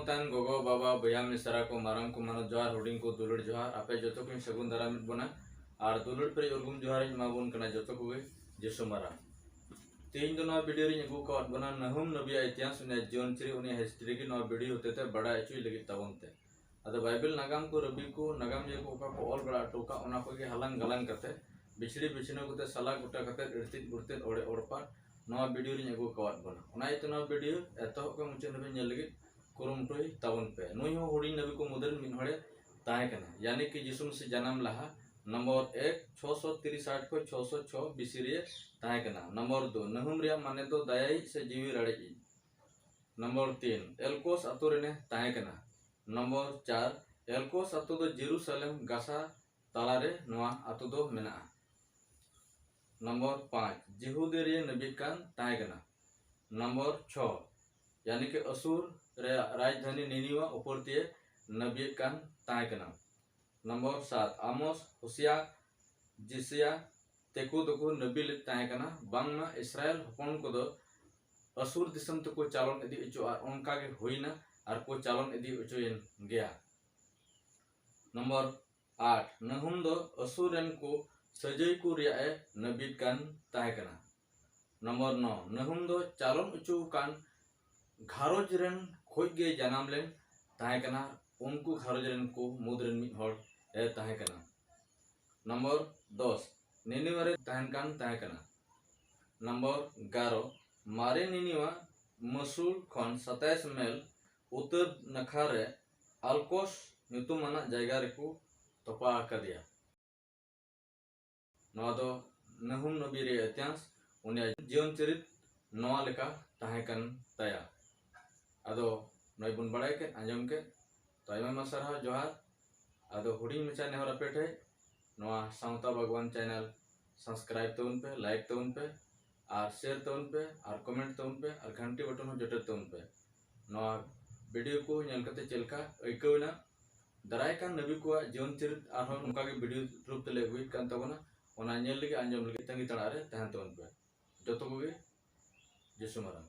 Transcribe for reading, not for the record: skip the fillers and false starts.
तान गोगो बाबा बया मिसरा को मारंग को मानो जोहार हुडिंग को दुलड़ जोहार आपे जतो को सगुन दाराम बना और दुलड़ पे उर्गुम जोहार माबुन कना जतो को जिसु मारा तीन दो वीडियो रे अगु को बना नहुम नबी इतिहास ने जीवन चरी उनी हिस्ट्री की वीडियो होते थे बड़ा एचुई लगी तवनते अदो बाइबल नागाम को रबी को नागाम जे को का ऑल बड़ा टोका ओना को के हलंग गलंग करते बिछड़ी बिछनो को सला गुटा करते इर्तित बुरते ओड़े ओड़पा नवा वीडियो रे अगु को बना ओना इतना वीडियो एतो को मुचे नबी नेल लगी कुरुमटोई तवन पे नुई हो हुडी नबी को मुदल मिन हड़े ताहे कना यानी कि यीशु मसीह जन्म लहा नंबर 1 663 को 606 बीसी रे ताहे कना नंबर 2 नहुम रे माने तो दयाई से जीवी रड़े नंबर 3 एलकोस अतो रे ताहे कना नंबर 4 एलकोस अतो दो जेरूसलेम गासा ताला रे नवा अतो दो मेना नंबर 5 जिहुदे रे नबी कान ताहे कना नंबर 6 यानी कि असुर राजधानी निनिवा उपरती नबी कान ताहे कना नंबर 7 आमोस होसिया जिसिया तेकु दको नबी ले ताहे कना बांगमा इस्राएल हपन को दो असुर दिसम तको चालन इदी उचो आर उनका के होइना आर को चालन इदी उचोयन गया नंबर 8 नहुम दो असुरन को सजय को रिया नबी कान ताहे कना नंबर 9 नहुम दो चालन उचो कान घारोज रन खोज गे जनाम लेन ताहे कना उनको घारोज रन को मुद्रन मिट हड़ ए ताहे कना नंबर 10 निनिवा रे ताहन कान ताहे कना नंबर 11 मारे निनिवा मसूल खन 27 मेल उत्तर नखा रे अल्कोस नुतुमाना जायगा रे को तोपा कदिया नवा दो नहुम नबी रे इतिहास उनी जीवन चरित नवा लेका ताहे कन तया अदो नई बुन बड़ाई के आंजम के तो आयमा मसरहा जोहार अदो हुडी मचा नेहरा पेटे नवा सावता भगवान चैनल सब्सक्राइब तउन पे लाइक तउन पे और शेयर तउन पे और कमेंट तउन पे और घंटी बटन हो जटे तउन पे नवा वीडियो को नेल कते चलका अइकवना दराय का नबी को जीवन चरित आरो उनका के वीडियो रूप तले हुई कान तबना ओना नेल लगे आंजम लगे तंगी तड़ा रे तहन तउन पे जतो को जिसु मारा।